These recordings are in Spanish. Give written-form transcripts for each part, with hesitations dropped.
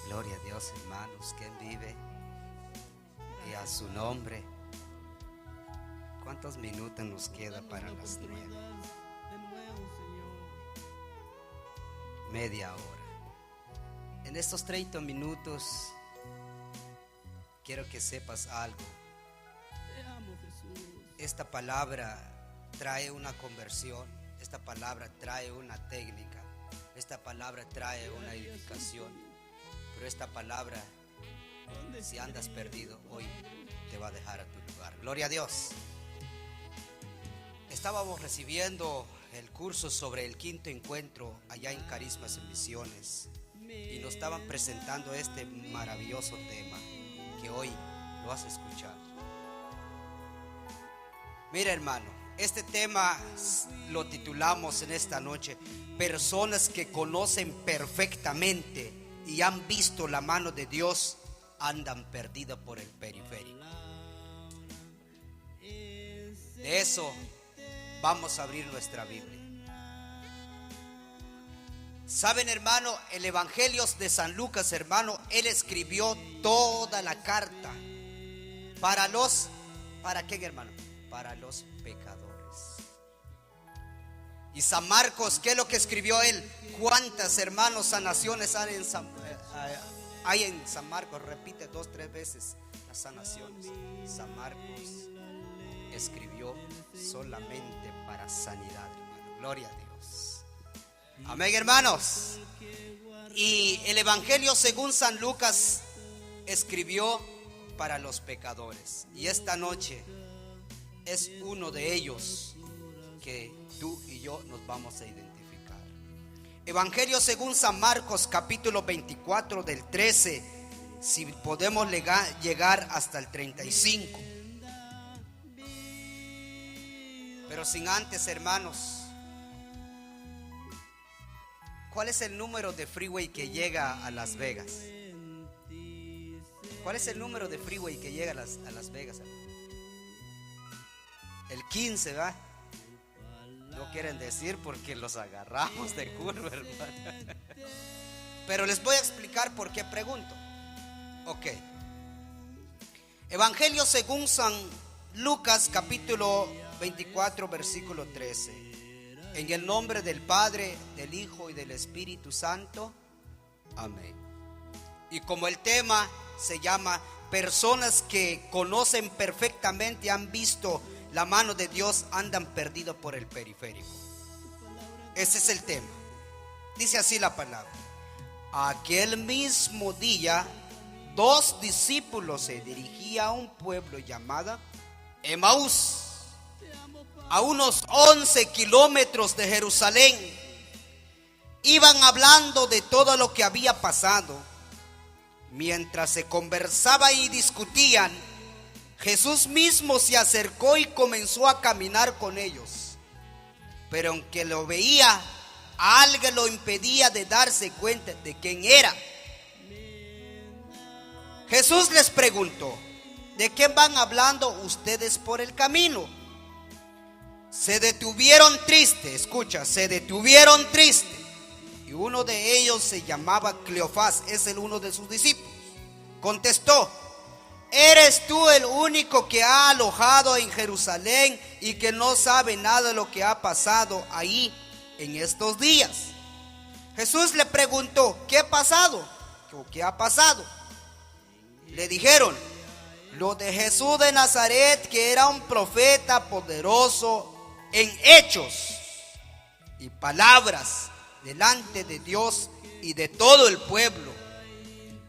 Gloria a Dios, hermanos, quien vive y a su nombre. ¿Cuántos minutos nos queda para las 9? Media hora. En estos 30 minutos quiero que sepas algo. Esta palabra trae una conversión, esta palabra trae una técnica, esta palabra trae una edificación, pero esta palabra, si andas perdido hoy, te va a dejar a tu lugar. Gloria a Dios. Estábamos recibiendo el curso sobre el quinto encuentro allá en Carismas en Misiones y nos estaban presentando este maravilloso tema que hoy lo vas a escuchar. Mira, hermano, este tema lo titulamos en esta noche: personas que conocen perfectamente y han visto la mano de Dios andan perdidas por el periférico. De eso vamos a abrir nuestra Biblia. Saben, hermano, el Evangelio de San Lucas, hermano, él escribió toda la carta ¿para qué, hermano? Para los pecadores. Y San Marcos, ¿qué es lo que escribió él? ¿Cuántas, hermanos, sanaciones hay en San Marcos? Repite 2, 3 veces las sanaciones. San Marcos escribió solamente para sanidad, hermano. Gloria a Dios. Amén, hermanos. Y el Evangelio según San Lucas escribió para los pecadores. Y esta noche es uno de ellos que tú y yo nos vamos a identificar. Evangelio según San Marcos, capítulo 24, del 13, si podemos llegar hasta el 35. Pero sin antes, hermanos, ¿cuál es el número de freeway que llega a Las Vegas? ¿Cuál es el número de freeway que llega a Las Vegas? El 15, ¿verdad? No quieren decir porque los agarramos de curva, hermano. Pero les voy a explicar por qué pregunto. Ok. Evangelio según San Lucas, capítulo 24, versículo 13. En el nombre del Padre, del Hijo y del Espíritu Santo. Amén. Y como el tema se llama personas que conocen perfectamente, han visto la mano de Dios, andan perdidos por el periférico. Ese es el tema. Dice así la palabra: aquel mismo día, 2 discípulos se dirigían a un pueblo llamado Emaús, a unos 11 kilómetros de Jerusalén. Iban hablando de todo lo que había pasado. Mientras se conversaba y discutían, Jesús mismo se acercó y comenzó a caminar con ellos. Pero aunque lo veía, algo lo impedía de darse cuenta de quién era. Jesús les preguntó: ¿de qué van hablando ustedes por el camino? Se detuvieron tristes, escucha, se detuvieron tristes. Y uno de ellos se llamaba Cleofás, es el uno de sus discípulos. Contestó: ¿eres tú el único que ha alojado en Jerusalén y que no sabe nada de lo que ha pasado ahí en estos días? Jesús le preguntó: ¿qué ha pasado? ¿Qué ha pasado? Le dijeron: lo de Jesús de Nazaret, que era un profeta poderoso en hechos y palabras delante de Dios y de todo el pueblo.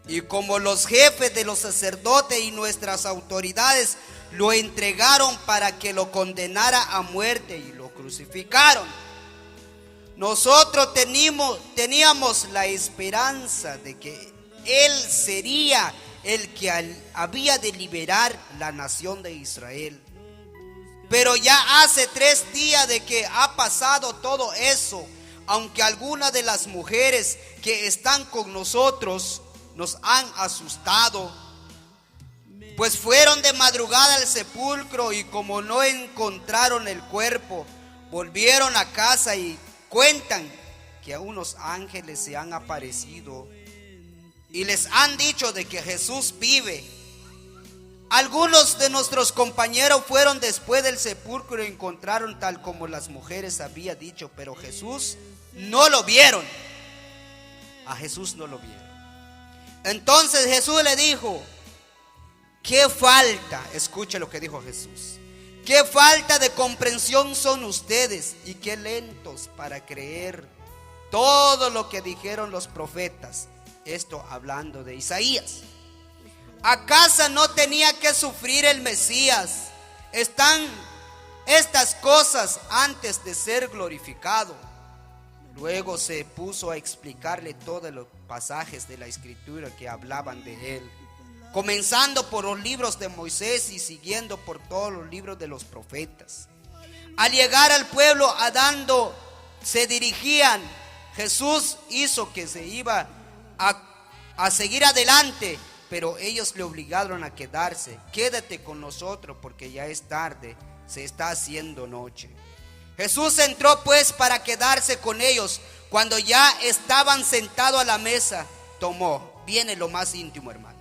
Y como los jefes de los sacerdotes y nuestras autoridades lo entregaron para que lo condenara a muerte y lo crucificaron, nosotros teníamos la esperanza de que Él sería el que había de liberar la nación de Israel. Pero ya hace 3 días de que ha pasado todo eso, aunque algunas de las mujeres que están con nosotros nos han asustado, pues fueron de madrugada al sepulcro y como no encontraron el cuerpo, volvieron a casa y cuentan que a unos ángeles se han aparecido y les han dicho de que Jesús vive. Algunos de nuestros compañeros fueron después del sepulcro y encontraron tal como las mujeres habían dicho, pero Jesús no lo vieron. A Jesús no lo vieron. Entonces Jesús le dijo: ¿qué falta? Escuche lo que dijo Jesús. ¿Qué falta de comprensión son ustedes y qué lentos para creer todo lo que dijeron los profetas? Esto hablando de Isaías. ¿Acaso no tenía que sufrir el Mesías? Están estas cosas antes de ser glorificado. Luego se puso a explicarle todos los pasajes de la Escritura que hablaban de él, comenzando por los libros de Moisés y siguiendo por todos los libros de los profetas. Al llegar al pueblo se dirigían, Jesús hizo que se iba a seguir adelante, pero ellos le obligaron a quedarse. Quédate con nosotros porque ya es tarde, se está haciendo noche. Jesús entró pues para quedarse con ellos. Cuando ya estaban sentados a la mesa, viene lo más íntimo, hermano.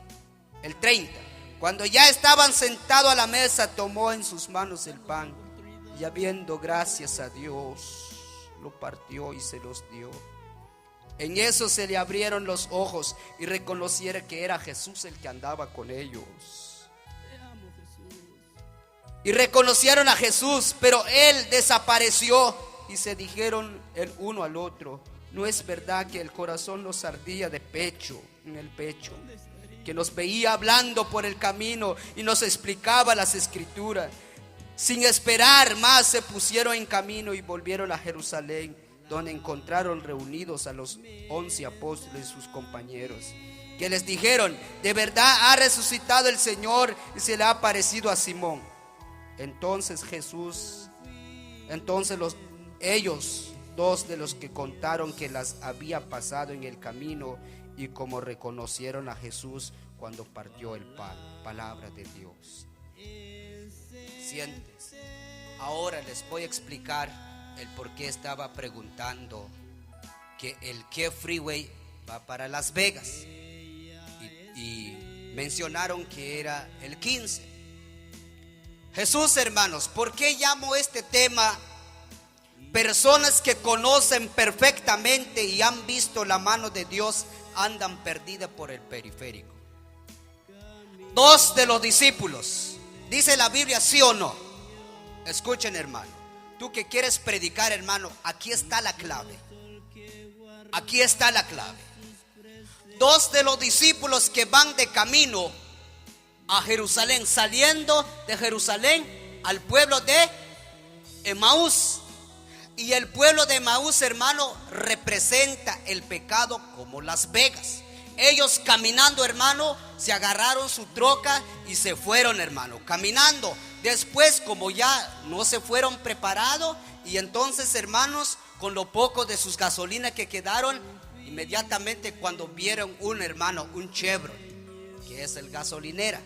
El 30. Cuando ya estaban sentados a la mesa, tomó en sus manos el pan y habiendo gracias a Dios, lo partió y se los dio. En eso se le abrieron los ojos y reconocieron que era Jesús el que andaba con ellos. Y reconocieron a Jesús, pero él desapareció y se dijeron el uno al otro: ¿no es verdad que el corazón nos ardía en el pecho? Que nos veía hablando por el camino y nos explicaba las Escrituras. Sin esperar más se pusieron en camino y volvieron a Jerusalén, donde encontraron reunidos a los 11 apóstoles y sus compañeros, que les dijeron: de verdad ha resucitado el Señor y se le ha aparecido a Simón. Entonces ellos, dos de los que contaron que las había pasado en el camino y como reconocieron a Jesús cuando partió el pan. Palabra de Dios. Siéntese. Ahora les voy a explicar el por qué estaba preguntando que el qué freeway va para Las Vegas y mencionaron que era el 15. Jesús, hermanos, ¿por qué llamo este tema? Personas que conocen perfectamente y han visto la mano de Dios andan perdidas por el periférico. Dos de los discípulos, dice la Biblia, ¿sí o no? Escuchen, hermano, tú que quieres predicar, hermano, aquí está la clave. Aquí está la clave. Dos de los discípulos que van de camino a Jerusalén, saliendo de Jerusalén al pueblo de Emaús. Y el pueblo de Emaús, hermano, representa el pecado como Las Vegas. Ellos caminando, hermano, se agarraron su troca y se fueron, hermano, caminando. Después, como ya no se fueron preparados, y entonces, hermanos, con lo poco de sus gasolinas que quedaron, inmediatamente cuando vieron un Chevron, que es el gasolinera,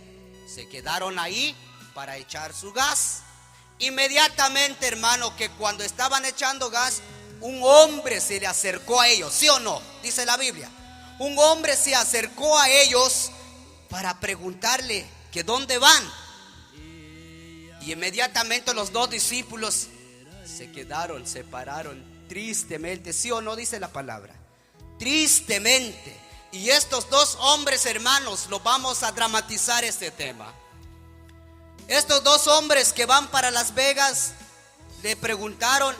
se quedaron ahí para echar su gas. Inmediatamente, hermano, que cuando estaban echando gas, un hombre se le acercó a ellos, ¿sí o no? Dice la Biblia. Un hombre se acercó a ellos para preguntarle que dónde van. Y inmediatamente los dos discípulos se pararon tristemente, ¿sí o no? Dice la palabra, tristemente. Y estos dos hombres, hermanos, lo vamos a dramatizar este tema. Estos dos hombres que van para Las Vegas le preguntaron,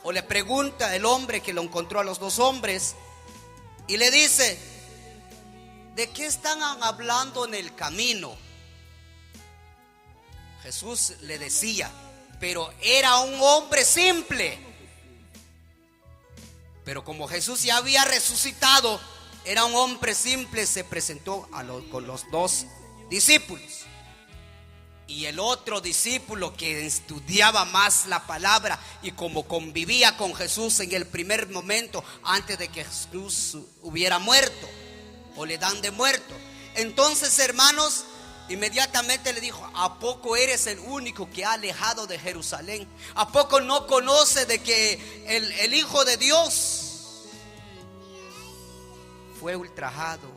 o le pregunta el hombre que lo encontró a los dos hombres, y le dice: ¿de qué están hablando en el camino? Jesús le decía, pero era un hombre simple. Pero como Jesús ya había resucitado, era un hombre simple, se presentó con los dos discípulos. Y el otro discípulo que estudiaba más la palabra y como convivía con Jesús en el primer momento antes de que Jesús hubiera muerto o le dan de muerto, entonces, hermanos, inmediatamente le dijo: ¿a poco eres el único que ha alejado de Jerusalén? ¿A poco no conoce de que el Hijo de Dios fue ultrajado,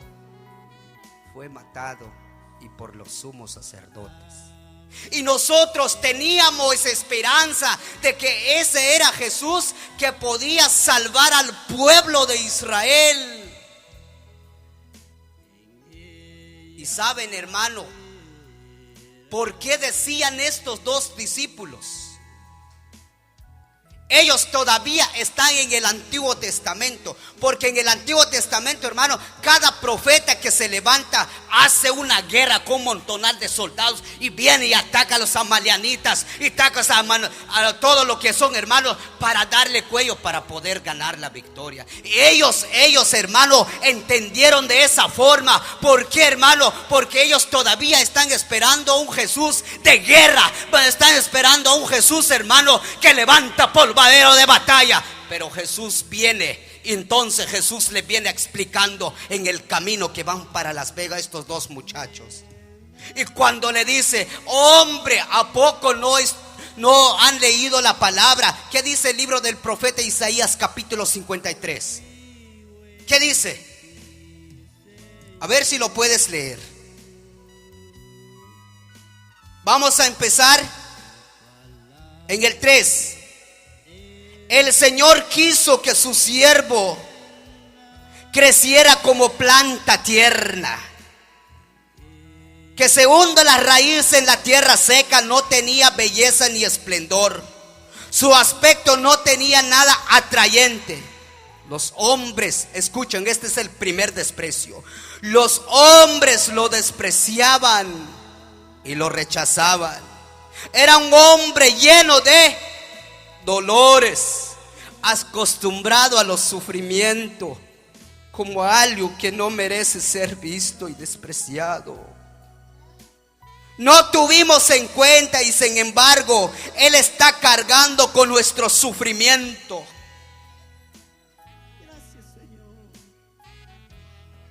fue matado y por los sumos sacerdotes. Y nosotros teníamos esperanza de que ese era Jesús que podía salvar al pueblo de Israel. Y saben, hermano, ¿por qué decían estos dos discípulos? Ellos todavía están en el Antiguo Testamento, porque en el Antiguo Testamento, hermano, cada profeta que se levanta hace una guerra con un montonal de soldados y viene y ataca a los amaleanitas y ataca a todo lo que son, hermanos, para darle cuello, para poder ganar la victoria. Y ellos, hermano, entendieron de esa forma. ¿Por qué, hermano? Porque ellos todavía están esperando a un Jesús de guerra, están esperando a un Jesús, hermano, que levanta polvadero de batalla. Pero Jesús viene, y entonces Jesús les viene explicando en el camino que van para Las Vegas estos dos muchachos. Y cuando le dice: hombre, ¿a poco no han leído la palabra? ¿Qué dice el libro del profeta Isaías capítulo 53? ¿Qué dice? A ver si lo puedes leer. Vamos a empezar en el 3. El Señor quiso que su siervo creciera como planta tierna, que se hunda la raíz en la tierra seca. No tenía belleza ni esplendor, su aspecto no tenía nada atrayente. Los hombres, escuchen, este es el primer desprecio. Los hombres lo despreciaban y lo rechazaban. Era un hombre lleno de dolores, acostumbrado a los sufrimientos, como algo que no merece ser visto y despreciado. No tuvimos en cuenta, y sin embargo Él está cargando con nuestro sufrimiento.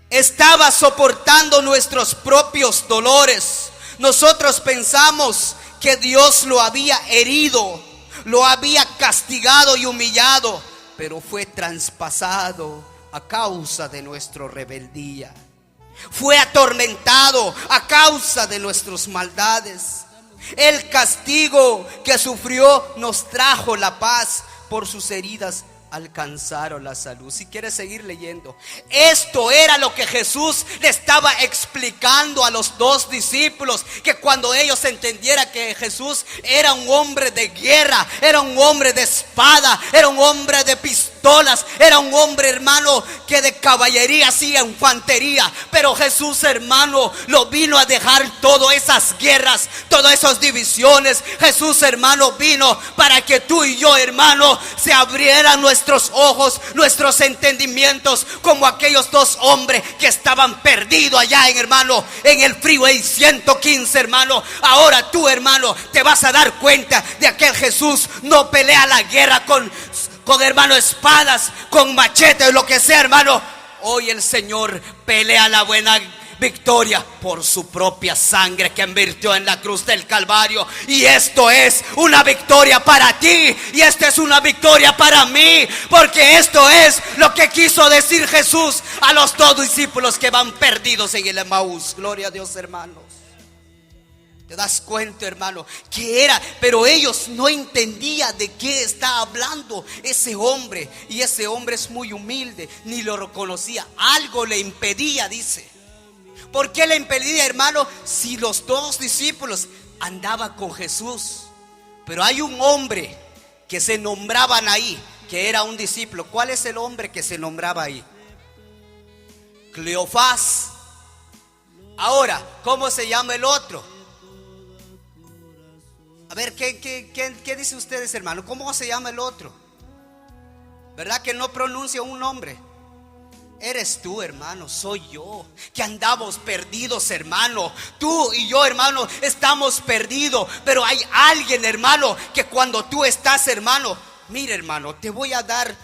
Estaba soportando nuestros propios dolores. Nosotros pensamos que Dios lo había herido, lo había castigado y humillado, pero fue traspasado a causa de nuestra rebeldía. Fue atormentado a causa de nuestras maldades. El castigo que sufrió nos trajo la paz. Por sus heridas alcanzaron la salud. Si quieres seguir leyendo, esto era lo que Jesús le estaba explicando a los dos discípulos, que cuando ellos entendieran que Jesús era un hombre de guerra, era un hombre de espada, era un hombre de pistolas, era un hombre, hermano, que de caballería hacía infantería. Pero Jesús, hermano, lo vino a dejar todas esas guerras, todas esas divisiones. Jesús, hermano, vino para que tú y yo, hermano, se abrieran nuestros ojos, nuestros entendimientos, como aquellos dos hombres que estaban perdidos allá, hermano, en el Freeway 115, hermano. Ahora tú, hermano, te vas a dar cuenta de aquel Jesús no pelea la guerra con hermano espadas, con machetes, lo que sea, hermano. Hoy el Señor pelea la buena victoria por su propia sangre que invirtió en la cruz del Calvario. Y esto es una victoria para ti, y esta es una victoria para mí, porque esto es lo que quiso decir Jesús a los dos discípulos que van perdidos en el Emaús. Gloria a Dios, hermanos. ¿Te das cuenta, hermano? Que era, pero ellos no entendían de qué está hablando ese hombre. Y ese hombre es muy humilde, ni lo reconocía. Algo le impedía, dice. ¿Por qué le impedía, hermano? Si los dos discípulos andaban con Jesús. Pero hay un hombre que se nombraban ahí, que era un discípulo. ¿Cuál es el hombre que se nombraba ahí? Cleofás. Ahora, ¿cómo se llama el otro? A ver, ¿qué dicen ustedes, hermano? ¿Cómo se llama el otro? ¿Verdad que no pronuncia un nombre? Eres tú, hermano, soy yo, que andamos perdidos, hermano. Tú y yo, hermano, estamos perdidos. Pero hay alguien, hermano, que cuando tú estás, hermano, mira, hermano, te voy a dar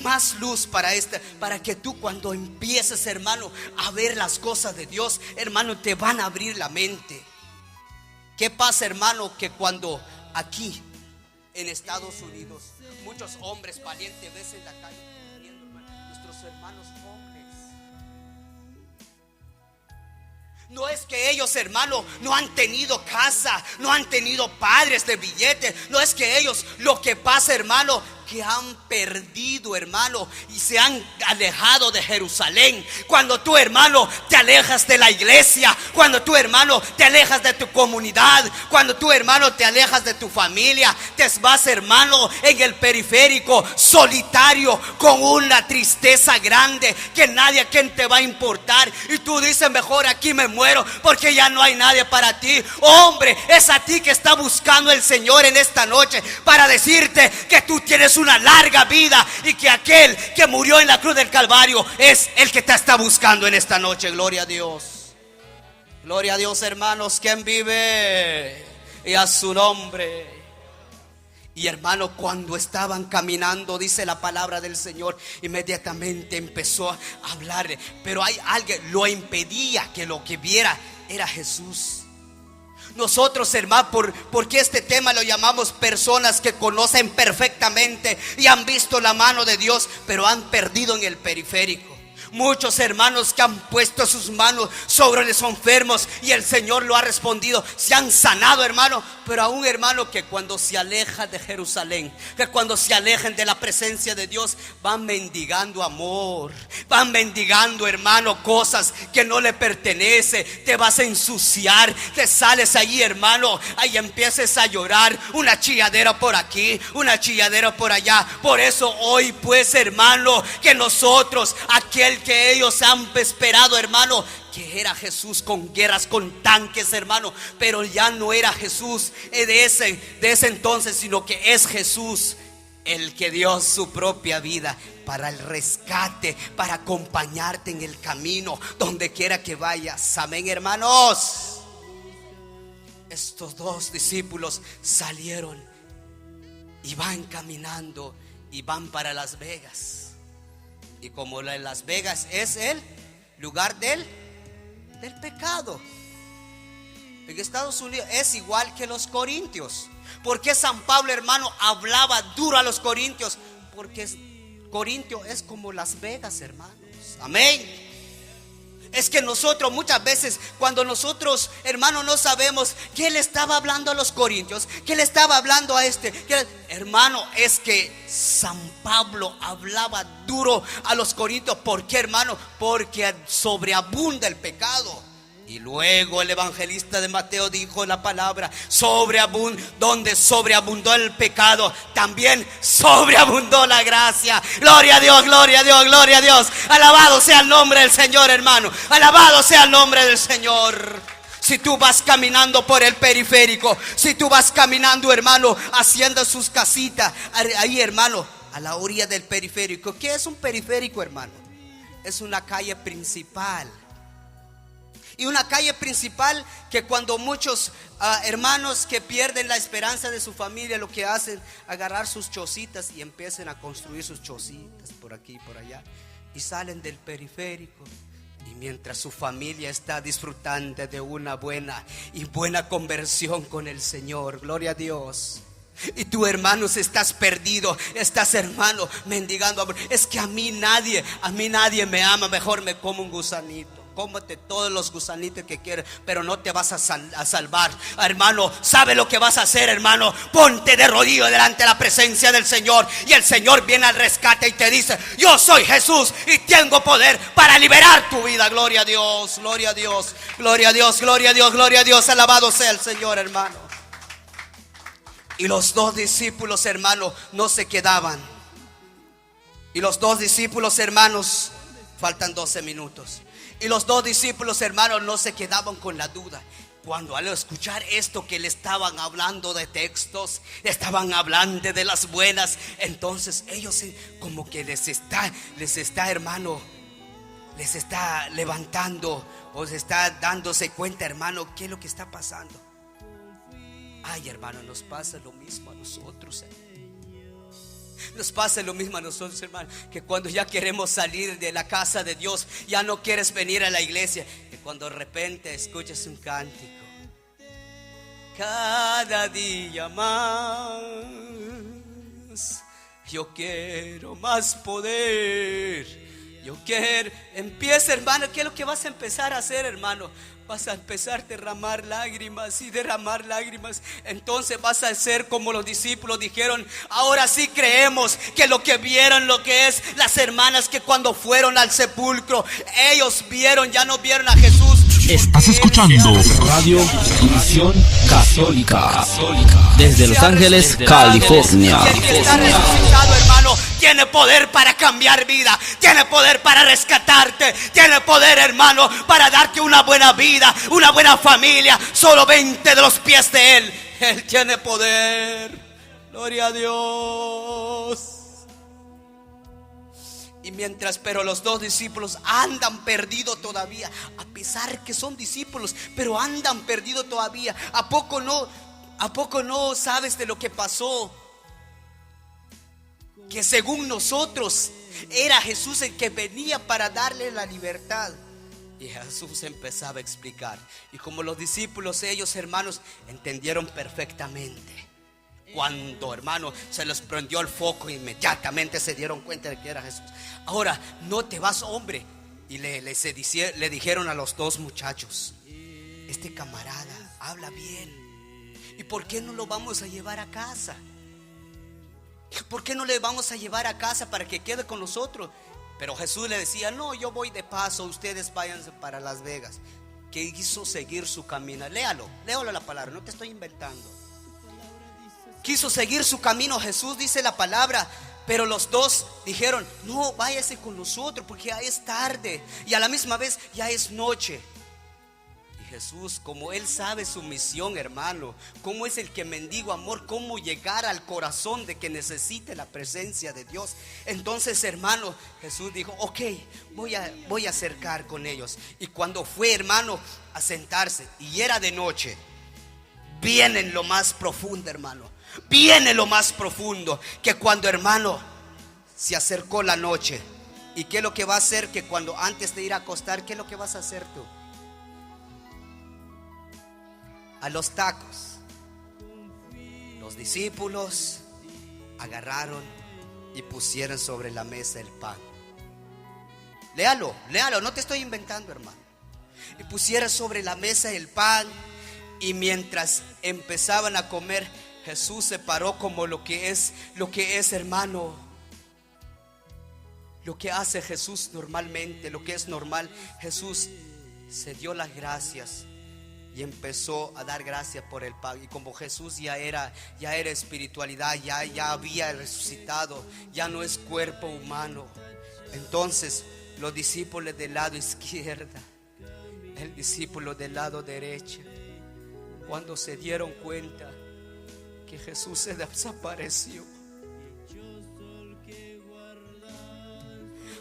más luz para que tú, cuando empieces, hermano, a ver las cosas de Dios, hermano, te van a abrir la mente. ¿Qué pasa, hermano? Que cuando aquí en Estados Unidos muchos hombres valientes ves en la calle corriendo, hermano, nuestros hermanos hombres, No es que ellos, hermano, no han tenido casa, no han tenido padres de billetes. No es que ellos, lo que pasa, hermano, que han perdido, hermano, y se han alejado de Jerusalén. Cuando tú, hermano, te alejas de la iglesia, cuando tú, hermano, te alejas de tu comunidad, cuando tú, hermano, te alejas de tu familia, te vas, hermano, en el periférico, solitario, con una tristeza grande, que nadie a quien te va a importar. Y tú dices, mejor aquí me muero, porque ya no hay nadie para ti. Hombre, es a ti que está buscando el Señor en esta noche, para decirte que tú tienes una larga vida, y que aquel que murió en la cruz del Calvario es el que te está buscando en esta noche. Gloria a Dios. Gloria a Dios, hermanos. ¿Quién vive? Y a su nombre. Y hermano, cuando estaban caminando, dice la palabra del Señor, inmediatamente empezó a hablar, pero hay alguien lo impedía que lo que viera era Jesús. Nosotros, hermano, porque este tema lo llamamos personas que conocen perfectamente y han visto la mano de Dios, pero han perdido en el periférico. Muchos hermanos que han puesto sus manos sobre los enfermos y el Señor lo ha respondido, se han sanado, hermano. Pero a un hermano que cuando se aleja de Jerusalén, que cuando se alejen de la presencia de Dios, van mendigando amor, van mendigando, hermano, cosas que no le pertenece. Te vas a ensuciar, te sales allí, hermano, ahí empieces a llorar, una chilladera por aquí, una chilladera por allá. Por eso hoy, pues, hermano, que nosotros, aquel que ellos han esperado, hermano, que era Jesús, con guerras, con tanques, hermano, pero ya no era Jesús de ese entonces, sino que es Jesús el que dio su propia vida para el rescate, para acompañarte en el camino, donde quiera que vayas. Amén, hermanos. Estos dos discípulos salieron y van caminando y van para Las Vegas. Y como Las Vegas es el lugar del pecado, en Estados Unidos es igual que los corintios. ¿Por qué San Pablo, hermano, hablaba duro a los corintios? Porque Corintio es como Las Vegas, hermanos. Amén. Es que nosotros muchas veces, cuando nosotros, hermano, no sabemos qué le estaba hablando a los corintios, qué le estaba hablando a hermano, es que San Pablo hablaba duro a los corintios. ¿Por qué, hermano? Porque sobreabunda el pecado. Y luego el evangelista de Mateo dijo la palabra: donde sobreabundó el pecado, también sobreabundó la gracia. Gloria a Dios, gloria a Dios, gloria a Dios. Alabado sea el nombre del Señor, hermano. Alabado sea el nombre del Señor. Si tú vas caminando por el periférico, si tú vas caminando, hermano, haciendo sus casitas ahí, hermano, a la orilla del periférico. ¿Qué es un periférico, hermano? Es una calle principal. Y una calle principal que cuando muchos hermanos que pierden la esperanza de su familia, lo que hacen, agarrar sus chocitas y empiezan a construir sus chocitas por aquí y por allá, y salen del periférico. Y mientras su familia está disfrutando de una buena conversión con el Señor, gloria a Dios, y tú, hermanos, estás perdido, estás, hermano, mendigando amor. Es que a mí nadie me ama, mejor me como un gusanito. Cómete todos los gusanitos que quieres, pero no te vas a salvar, hermano. ¿Sabe lo que vas a hacer, hermano? Ponte de rodillas delante de la presencia del Señor, y el Señor viene al rescate y te dice: yo soy Jesús y tengo poder para liberar tu vida. Gloria a Dios, gloria a Dios, gloria a Dios, gloria a Dios, gloria a Dios. Alabado sea el Señor, hermano. Y los dos discípulos, hermano, no se quedaban. Y los dos discípulos, hermanos, faltan 12 minutos. Y los dos discípulos, hermanos, no se quedaban con la duda. Cuando al escuchar esto, que le estaban hablando de textos, estaban hablando de las buenas, entonces ellos como que les está, hermano, les está levantando, o se está dándose cuenta, hermano, qué es lo que está pasando. Ay, hermano, nos pasa lo mismo a nosotros, Nos pasa lo mismo a nosotros, hermano, que cuando ya queremos salir de la casa de Dios, ya no quieres venir a la iglesia. Que cuando de repente escuchas un cántico: cada día más, yo quiero más poder Yo quiero, empieza, hermano. ¿Qué es lo que vas a empezar a hacer, hermano? Vas a empezar a derramar lágrimas y derramar lágrimas. Entonces vas a ser como los discípulos dijeron: ahora sí creemos que lo que vieron, lo que es las hermanas que cuando fueron al sepulcro, ellos vieron, ya no vieron a Jesús. Estás escuchando Radio Visión Católica desde Los Ángeles, California. Y el que está resucitado, hermano, tiene poder para cambiar vida, tiene poder para rescatarte, tiene poder, hermano, para darte una buena vida, una buena familia. Solo vente de los pies de Él. Él tiene poder. Gloria a Dios. Y mientras, pero los dos discípulos andan perdidos todavía, a pesar que son discípulos, pero andan perdidos todavía. ¿A poco no sabes de lo que pasó? Que según nosotros era Jesús el que venía para darle la libertad. Y Jesús empezaba a explicar. Y como los discípulos, ellos, hermanos, entendieron perfectamente. Cuando, hermano, se les prendió el foco, inmediatamente se dieron cuenta de que era Jesús. Ahora, no te vas, hombre. Y le dijeron a los dos muchachos: este camarada habla bien, ¿y por qué no lo vamos a llevar a casa? ¿Por qué no le vamos a llevar a casa para que quede con nosotros? Pero Jesús le decía: no, yo voy de paso, ustedes váyanse para Las Vegas. Que quiso seguir su camino. Léalo la palabra, no te estoy inventando. Quiso seguir su camino, Jesús dice la palabra. Pero los dos dijeron: no, váyase con nosotros porque ya es tarde y a la misma vez ya es noche. Y Jesús, como Él sabe su misión, hermano, cómo es el que mendigo amor, cómo llegar al corazón de que necesite la presencia de Dios. Entonces, hermano, Jesús dijo: ok, voy a acercar con ellos. Y cuando fue, hermano, a sentarse y era de noche, viene en lo más profundo, hermano. Viene lo más profundo, que cuando, hermano, se acercó la noche. ¿Y qué es lo que va a hacer? Que cuando antes de ir a acostar, ¿qué es lo que vas a hacer tú? A los tacos. Los discípulos agarraron y pusieron sobre la mesa el pan. Léalo, no te estoy inventando, hermano. Y pusieron sobre la mesa el pan. Y mientras empezaban a comer, Jesús se paró como lo que es, hermano, lo que hace Jesús normalmente, lo que es normal. Jesús se dio las gracias y empezó a dar gracias por el pan. Y como Jesús ya era espiritualidad, ya había resucitado, ya no es cuerpo humano. Entonces los discípulos del lado izquierda, el discípulo del lado derecho, cuando se dieron cuenta que Jesús se desapareció,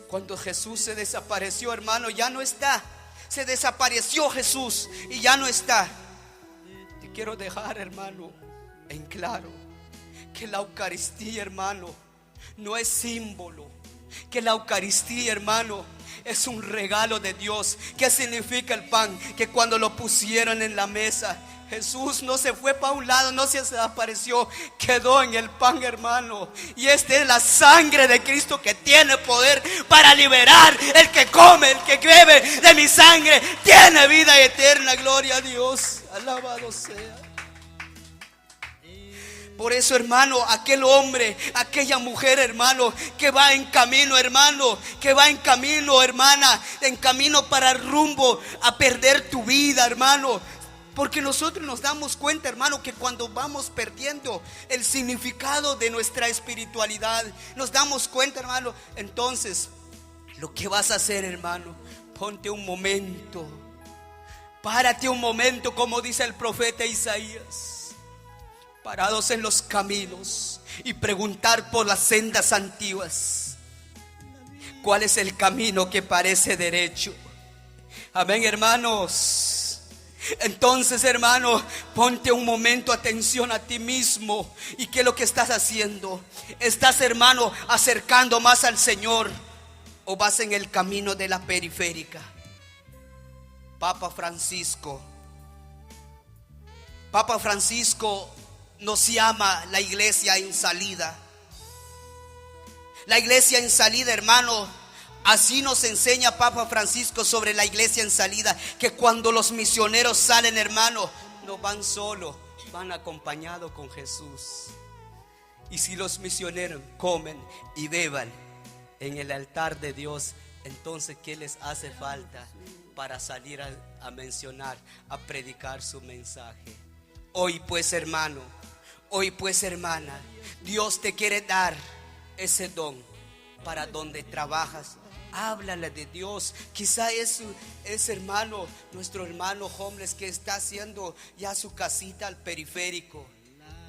cuando Jesús se desapareció, hermano, ya no está. Se desapareció Jesús y ya no está. Te quiero dejar, hermano, en claro que la Eucaristía, hermano, no es símbolo. Que la Eucaristía, hermano, es un regalo de Dios. ¿Qué significa el pan? Que cuando lo pusieron en la mesa, Jesús no se fue para un lado, no se desapareció, quedó en el pan, hermano. Y esta es la sangre de Cristo que tiene poder para liberar. El que come, el que bebe de mi sangre tiene vida eterna. Gloria a Dios, alabado sea. Por eso, hermano, aquel hombre, aquella mujer, hermano, que va en camino, hermano, que va en camino, hermana, en camino para rumbo a perder tu vida, hermano. Porque nosotros nos damos cuenta, hermano, que cuando vamos perdiendo el significado de nuestra espiritualidad, nos damos cuenta, hermano. Entonces, lo que vas a hacer, hermano, ponte un momento, párate un momento, como dice el profeta Isaías, parados en los caminos y preguntar por las sendas antiguas, ¿cuál es el camino que parece derecho? Amén, hermanos. Entonces, hermano, ponte un momento atención a ti mismo. ¿Y qué es lo que estás haciendo? ¿Estás, hermano, acercando más al Señor o vas en el camino de la periférica? Papa Francisco nos llama la iglesia en salida. La iglesia en salida, hermano, Así nos enseña Papa Francisco sobre la iglesia en salida, que cuando los misioneros salen, hermano, no van solo, van acompañados con Jesús. Y si los misioneros comen y beban en el altar de Dios, entonces ¿qué les hace falta para salir a mencionar, a predicar su mensaje? Hoy pues, hermano, hoy pues, hermana, Dios te quiere dar ese don para donde trabajas. Háblale de Dios. Quizá es hermano, nuestro hermano homeless que está haciendo ya su casita al periférico.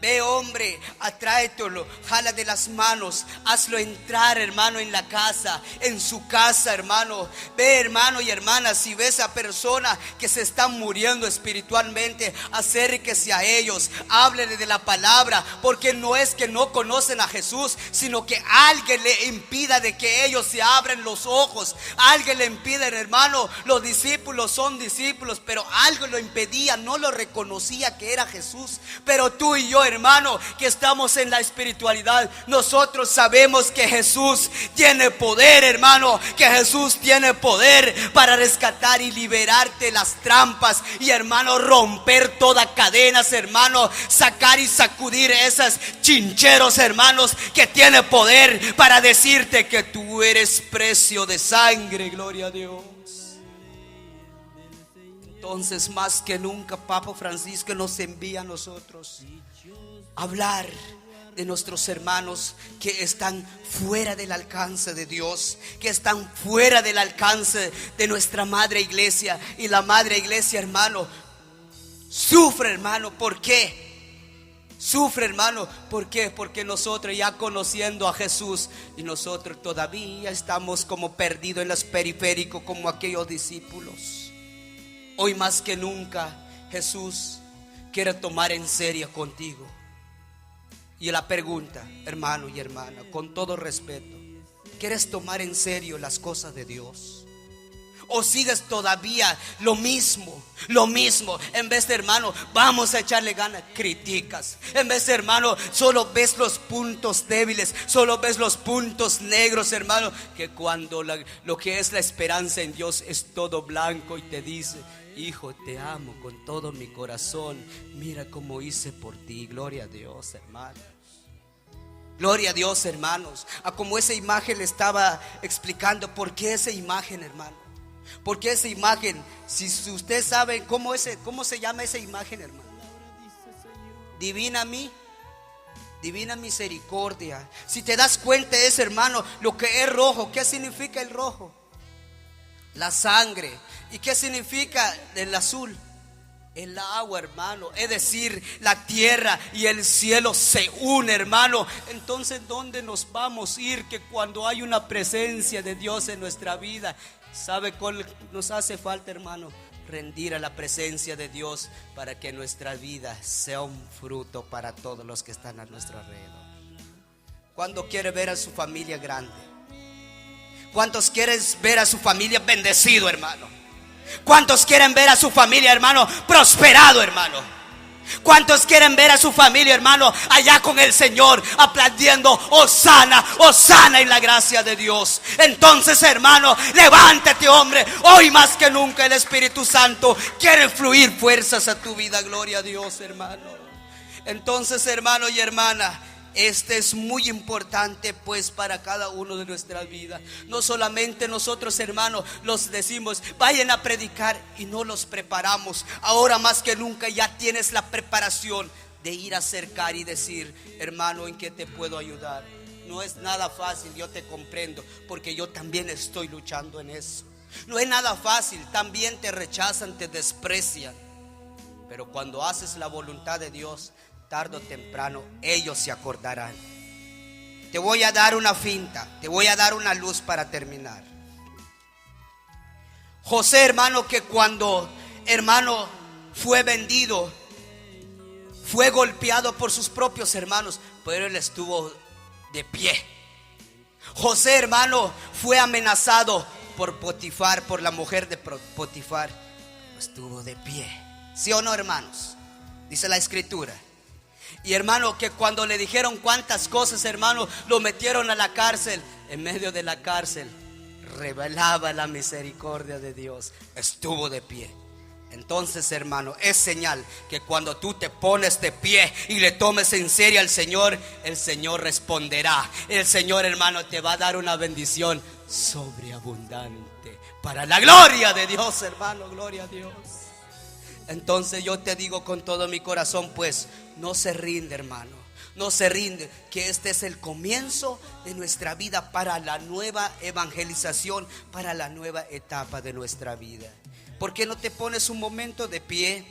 Ve, hombre, atráetelo, jala de las manos, hazlo entrar, hermano, en la casa, en su casa, hermano. Ve, hermano y hermana, si ves a personas que se están muriendo espiritualmente, acérquese a ellos, háblele de la palabra, porque no es que no conocen a Jesús, sino que alguien le impida de que ellos se abran los ojos. Alguien le impide, hermano. Los discípulos son discípulos, pero algo lo impedía, no lo reconocía que era Jesús. Pero tú y yo, hermano, que estamos en la espiritualidad, nosotros sabemos que Jesús tiene poder, hermano, que Jesús tiene poder para rescatar y liberarte las trampas y, hermano, romper todas cadenas, hermano, sacar y sacudir esos chincheros, hermanos, que tiene poder para decirte que tú eres precio de sangre. Gloria a Dios. Entonces, más que nunca, Papa Francisco nos envía a nosotros hablar de nuestros hermanos que están fuera del alcance de Dios, que están fuera del alcance de nuestra madre iglesia. Y la madre iglesia, hermano, sufre, hermano. ¿Por qué? Sufre, hermano. ¿Por qué? Porque nosotros ya conociendo a Jesús, y nosotros todavía estamos como perdidos en los periféricos, como aquellos discípulos. Hoy más que nunca Jesús quiere tomar en serio contigo. Y la pregunta, hermano y hermana, con todo respeto, ¿quieres tomar en serio las cosas de Dios? ¿O sigues todavía lo mismo? En vez de, hermano, vamos a echarle ganas, criticas. En vez de, hermano, solo ves los puntos débiles, solo ves los puntos negros, hermano. Que cuando lo que es la esperanza en Dios es todo blanco y te dice: hijo, te amo con todo mi corazón. Mira cómo hice por ti. Gloria a Dios, hermanos. Gloria a Dios, hermanos. A como esa imagen le estaba explicando. ¿Por qué esa imagen, hermano? ¿Por qué esa imagen? Si usted sabe cómo se llama esa imagen, hermano. Divina misericordia. Si te das cuenta es, hermano, lo que es rojo. ¿Qué significa el rojo? La sangre. ¿Y qué significa el azul? El agua, hermano. Es decir, la tierra y el cielo se unen, hermano. Entonces, ¿dónde nos vamos a ir? Que cuando hay una presencia de Dios en nuestra vida, ¿sabe cuál nos hace falta, hermano? Rendir a la presencia de Dios para que nuestra vida sea un fruto para todos los que están a nuestro alrededor. ¿Cuándo quiere ver a su familia grande? ¿Cuántos quieren ver a su familia bendecido, hermano? ¿Cuántos quieren ver a su familia, hermano, prosperado, hermano? ¿Cuántos quieren ver a su familia, hermano, allá con el Señor, aplaudiendo Hosana, Hosana en la gracia de Dios? Entonces, hermano, levántate, hombre. Hoy más que nunca el Espíritu Santo quiere fluir fuerzas a tu vida. Gloria a Dios, hermano. Entonces, hermano y hermana, este es muy importante pues para cada uno de nuestras vidas. No solamente nosotros, hermanos, los decimos vayan a predicar y no los preparamos. Ahora más que nunca ya tienes la preparación de ir a acercar y decir: hermano, ¿en qué te puedo ayudar? No es nada fácil, yo te comprendo, porque yo también estoy luchando en eso. No es nada fácil, también te rechazan, te desprecian. Pero cuando haces la voluntad de Dios, tarde o temprano ellos se acordarán. Te voy a dar una finta, te voy a dar una luz para terminar. José, hermano, que cuando, hermano, fue vendido, fue golpeado por sus propios hermanos, pero él estuvo de pie. José, hermano, fue amenazado por Potifar, por la mujer de Potifar, estuvo de pie. ¿Sí o no, hermanos? Dice la escritura. Y, hermano, que cuando le dijeron cuántas cosas, hermano, lo metieron a la cárcel. En medio de la cárcel revelaba la misericordia de Dios, estuvo de pie. Entonces, hermano, es señal que cuando tú te pones de pie y le tomes en serio al Señor, el Señor responderá. El Señor, hermano, te va a dar una bendición sobreabundante para la gloria de Dios, hermano, gloria a Dios. Entonces yo te digo con todo mi corazón, pues, no se rinde, hermano, no se rinde, que este es el comienzo de nuestra vida para la nueva evangelización, para la nueva etapa de nuestra vida. ¿Por qué no te pones un momento de pie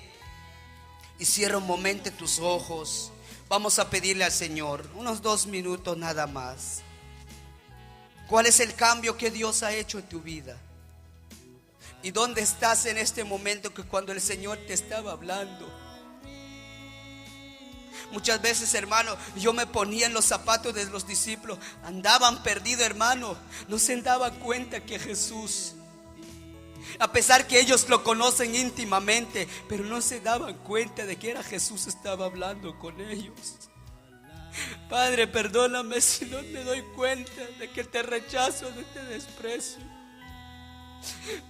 y cierra un momento tus ojos? Vamos a pedirle al Señor unos 2 minutos nada más. ¿Cuál es el cambio que Dios ha hecho en tu vida? ¿Y dónde estás en este momento que cuando el Señor te estaba hablando? Muchas veces, hermano, yo me ponía en los zapatos de los discípulos. Andaban perdidos, hermano. No se daban cuenta que Jesús, a pesar que ellos lo conocen íntimamente, pero no se daban cuenta de que era Jesús estaba hablando con ellos. Padre, perdóname si no me doy cuenta de que te rechazo, de te desprecio.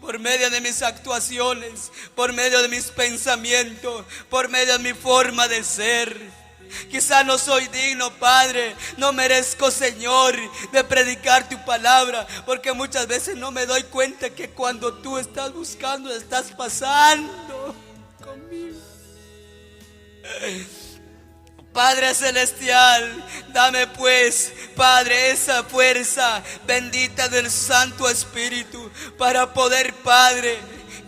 Por medio de mis actuaciones, por medio de mis pensamientos, por medio de mi forma de ser. Quizá no soy digno, Padre, no merezco, Señor, de predicar tu palabra, porque muchas veces no me doy cuenta que cuando tú estás buscando, estás pasando conmigo. Padre celestial, dame pues, Padre, esa fuerza bendita del Santo Espíritu para poder, Padre,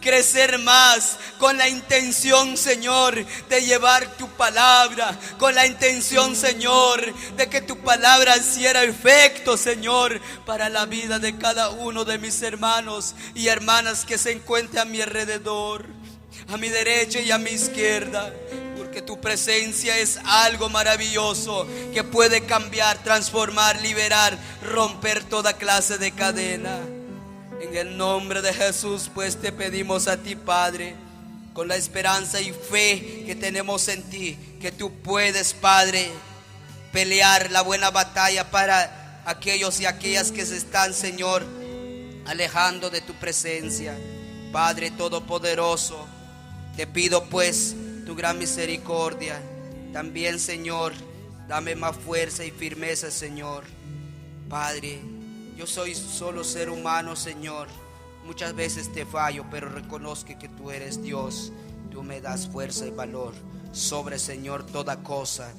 crecer más con la intención, Señor, de llevar tu palabra, con la intención, Señor, de que tu palabra hiciera efecto, Señor, para la vida de cada uno de mis hermanos y hermanas que se encuentran a mi alrededor, a mi derecha y a mi izquierda. Que tu presencia es algo maravilloso que puede cambiar, transformar, liberar, romper toda clase de cadena. En el nombre de Jesús, pues te pedimos a ti, Padre, con la esperanza y fe que tenemos en ti, que tú puedes, Padre, pelear la buena batalla para aquellos y aquellas que se están, Señor, alejando de tu presencia. Padre Todopoderoso, te pido pues tu gran misericordia. También, Señor, dame más fuerza y firmeza, Señor. Padre, yo soy solo ser humano, Señor. Muchas veces te fallo, pero reconozco que tú eres Dios. Tú me das fuerza y valor sobre, Señor, toda cosa,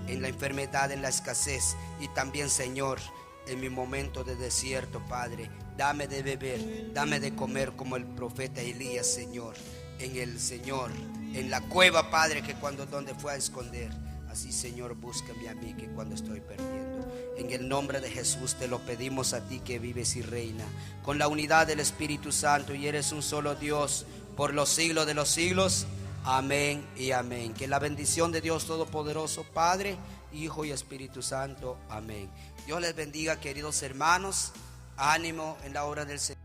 en la enfermedad, en la escasez, y también, Señor, en mi momento de desierto, Padre. Dame de beber, dame de comer como el profeta Elías, Señor, en la cueva, Padre, que donde fue a esconder. Así, Señor, búscame a mí, que cuando estoy perdiendo. En el nombre de Jesús te lo pedimos a ti, que vives y reina con la unidad del Espíritu Santo, y eres un solo Dios por los siglos de los siglos. Amén y amén. Que la bendición de Dios Todopoderoso, Padre, Hijo y Espíritu Santo. Amén. Dios les bendiga, queridos hermanos. Ánimo en la obra del Señor.